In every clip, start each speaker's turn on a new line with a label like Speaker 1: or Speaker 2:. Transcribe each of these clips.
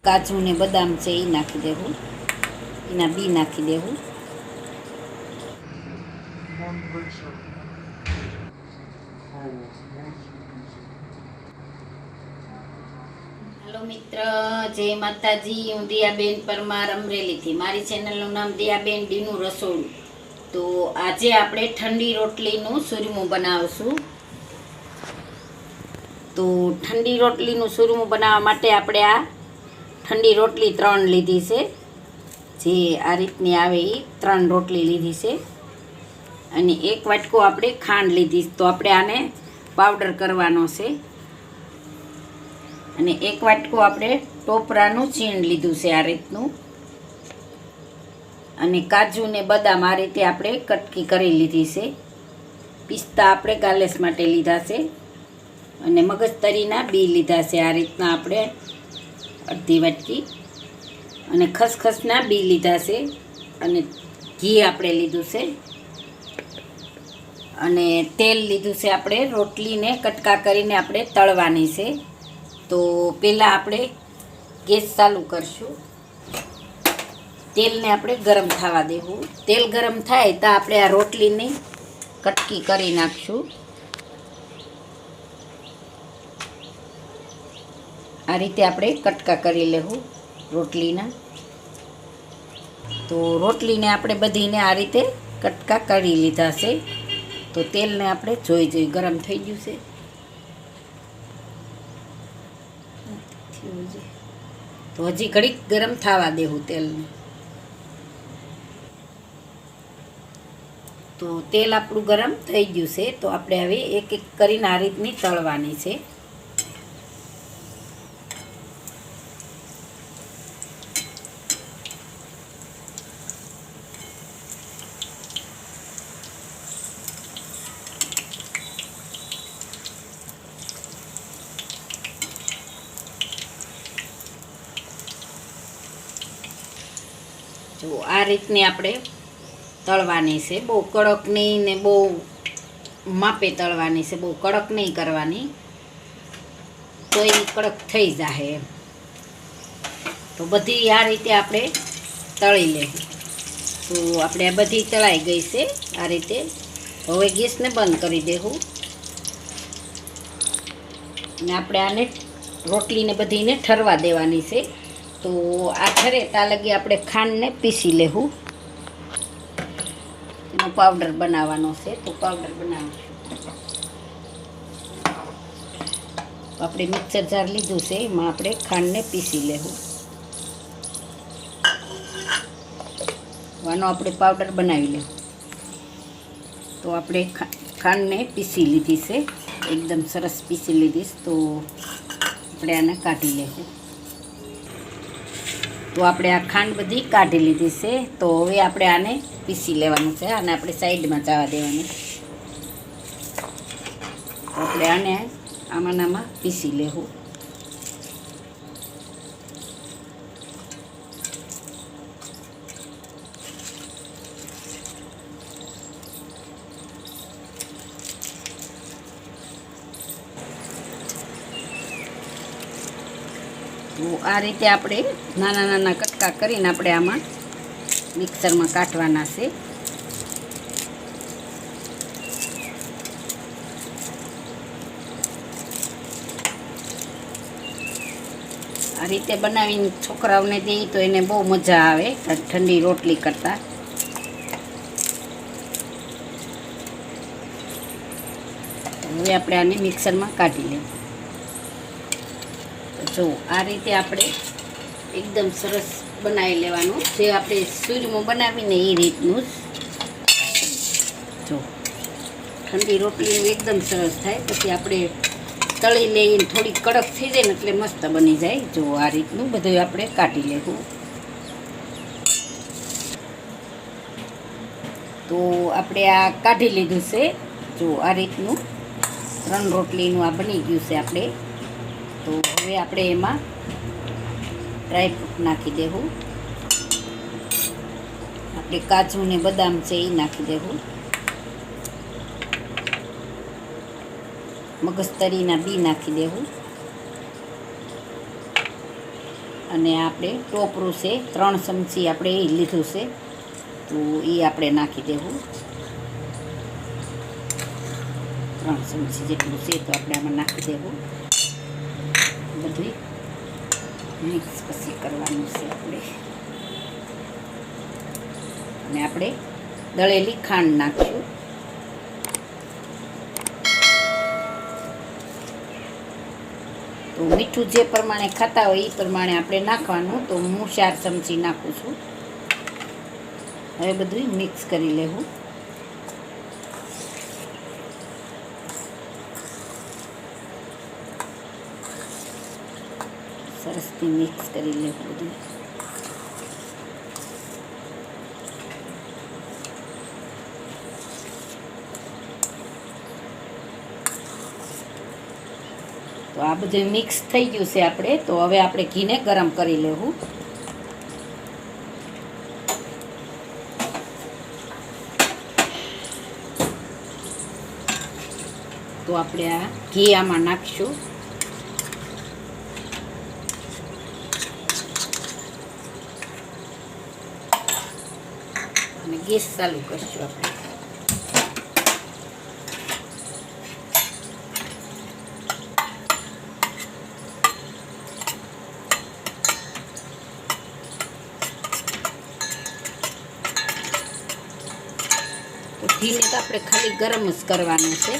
Speaker 1: કાજુ ને બદામ છે એ નાખી દેવું, એના બી નાખી દેવું. હેલો મિત્ર, જય માતાજી. હું દિયાબેન પરમાર અમરેલીથી. મારી ચેનલનું નામ દિયાબેન ડીનું રસોડું. તો આજે આપણે ઠંડી રોટલીનું સુરમું બનાવશું. તો ઠંડી રોટલીનું સુરમું બનાવવા માટે આપણે આ ઠંડી રોટલી 3 લીધી છે, જે આ રીતની આવે એ 3 રોટલી લીધી છે. અને 1 વાટકો આપણે ખાંડ લીધી. તો આપણે આને પાવડર કરવાનો છે. અને 1 વાટકો આપણે ટોપરાનું ચીણ લીધું છે આ રીતનું. અને કાજુ ને બદામ આ રીતે આપણે કટકી કરી લીધી છે. પિસ્તા આપણે ગાલેસ માટે લીધા છે. અને મગજતરીના બી લીધા છે આ રીતના આપણે અડધી વાટકી. અને ખસખસના બી લીધા છે. અને ઘી આપણે લીધું છે. અને તેલ લીધું છે. આપણે રોટલીને કટકા કરીને આપણે તળવાની છે. તો પહેલાં આપણે ગેસ ચાલુ કરશું. તેલને આપણે ગરમ થવા દેવું. તેલ ગરમ થાય તો આપણે આ રોટલીની કટકી કરી નાખશું. આ રીતે આપણે કટકા કરી લેવું રોટલીના. તો રોટલીને આપણે બધીને આ રીતે કટકા કરી લીધા છે. તો તેલને આપણે જોઈ ગરમ થઈ ગયું છે. તો હજી ઘડીક ગરમ થવા દેવું તેલને. તો તેલ આપણું ગરમ થઈ ગયું છે. તો આપણે હવે એક એક કરીને આ રીતની તળવાની છે. જો આ રીતની આપણે તળવાની છે. બહુ કડક નહીં ને બહુ માપે તળવાની છે. બહુ કડક નહીં કરવાની, તો એ કડક થઈ જાય એમ. તો બધી આ રીતે આપણે તળી લેવું. તો આપણે આ બધી તળાઈ ગઈ છે આ રીતે. હવે ગેસને બંધ કરી દેવું. અને આપણે આને રોટલીને બધીને ઠરવા દેવાની છે. તો આ ઠરે ત્યાં લગી આપણે ખાંડને પીસી લેવું. એનો પાવડર બનાવવાનો છે. તો પાવડર બનાવીશું. આપણે મિક્સર જાર લીધું છે, એમાં આપણે ખાંડને પીસી લેવું. આનો આપણે પાવડર બનાવી લેવું. તો આપણે ખાંડને પીસી લીધી છે, એકદમ સરસ પીસી લીધી. તો આપણે આને કાઢી લેવું. તો આપણે આ ખાંડ બધી કાઢી લીધી છે. તો હવે આપણે આને પીસી લેવાનું છે. આને આપણે સાઈડમાં જવા દેવાનું. તો આપણે આને આમાં પીસી લેવું. તો આ રીતે આપણે નાના નાના કટકા કરીને આપણે આમાં મિક્સરમાં કાઢવાના છે. આ રીતે બનાવીને છોકરાઓને દઈએ તો એને બહુ મજા આવે ઠંડી રોટલી કરતાં. હવે આપણે આને મિક્સરમાં કાઢી લઈએ. જો આ રીતે આપણે એકદમ સરસ બનાવી લેવાનું. જે આપણે સુરમું બનાવીને એ રીતનું જો ઠંડી રોટલીનું એકદમ સરસ થાય. પછી આપણે તળી લઈને થોડી કડક થઈ જાય ને એટલે મસ્ત બની જાય. જો આ રીતનું બધું આપણે કાઢી લેવું. તો આપણે આ કાઢી લીધું છે. જો આ રીતનું 3 રોટલીનું આ બની ગયું છે આપણે. તો હવે આપણે એમાં ડ્રાયફ્રૂટ નાખી દેવું. આપણે કાજુ ને બદામ છે એ નાખી દેવું. મગજતરીના બી નાખી દેવું. અને આપણે ટોપરું છે 3 ચમચી આપણે એ લીધું છે, તો એ આપણે નાખી દેવું. 3 ચમચી જેટલું છે તો આપણે આમાં નાખી દેવું. બધું મિક્સ પછી કરવાનું છે આપણે. અને આપણે દળેલી ખાંડ નાખશું. તો મીઠું જે પ્રમાણે ખાતા હોય એ પ્રમાણે આપણે નાખવાનું. તો હું 4 ચમચી નાખું છું. હવે બધું મિક્સ કરી લેવું. સરસથી મિક્સ કરી લેવું બધું. તો આ બધું મિક્સ થઈ ગયું છે આપણે. તો હવે આપણે ઘીને ગરમ કરી લેવું. તો આપણે આ ઘી આમાં નાખીશું. અને ગેસ ચાલુ કરશું આપણે. તો ઘીને તો આપણે ખાલી ગરમ જ કરવાનું છે.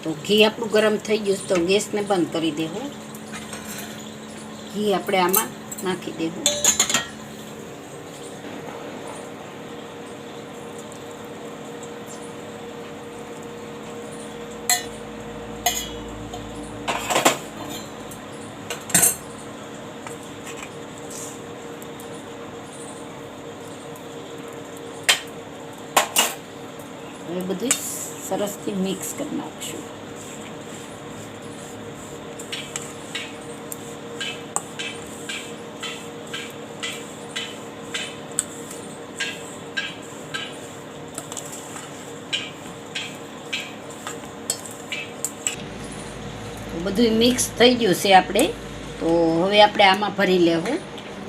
Speaker 1: તો ઘી આપણું ગરમ થઈ ગયું તો ગેસને બંધ કરી દેવું. ઘી આપણે આમાં નાખી દેવું. હવે બધું સરસથી મિક્સ કરી નાખશું. બધું મિક્સ થઈ ગયું છે આપણે. તો હવે આપણે આમાં ભરી લેવું.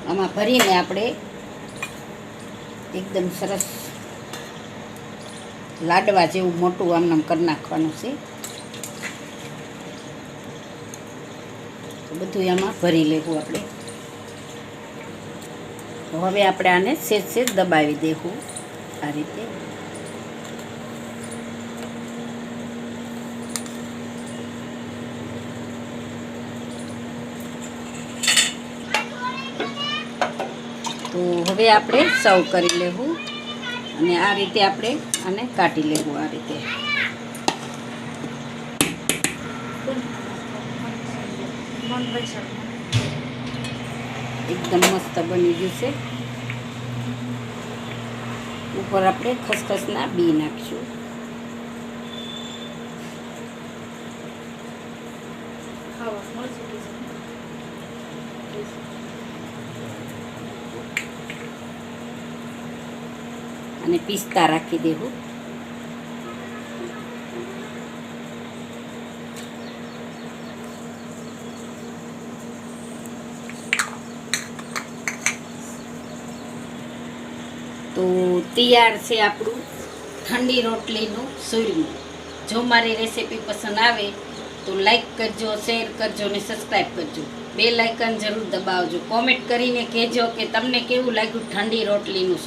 Speaker 1: આમાં ભરીને આપણે એકદમ સરસ લાડવા જેવું મોટું આમનામ કરી નાખવાનું છે. તો બધું આમાં ભરી લેવું આપણે. તો હવે આપણે આને સેજ સેજ દબાવી દેવું આ રીતે. તો હવે આપણે સર્વ કરી લેવું. અને આ રીતે આપણે આને કાઢી લેવું. આ રીતે એકદમ મસ્ત બની ગયું છે. ઉપર આપણે ખસખસના બી નાખીશું. અને પિસ્તા રાખી દેવું. તો તૈયાર છે આપણું ઠંડી રોટલીનું સૂરમું. જો મારી રેસીપી પસંદ આવે તો લાઈક કરજો, શેર કરજો અને સબસ્ક્રાઈબ કરજો. બેલ આઇકન જરૂર દબાવજો. કોમેન્ટ કરીને કહેજો કે તમને કેવું લાગ્યું ઠંડી રોટલીનું સૂરમું.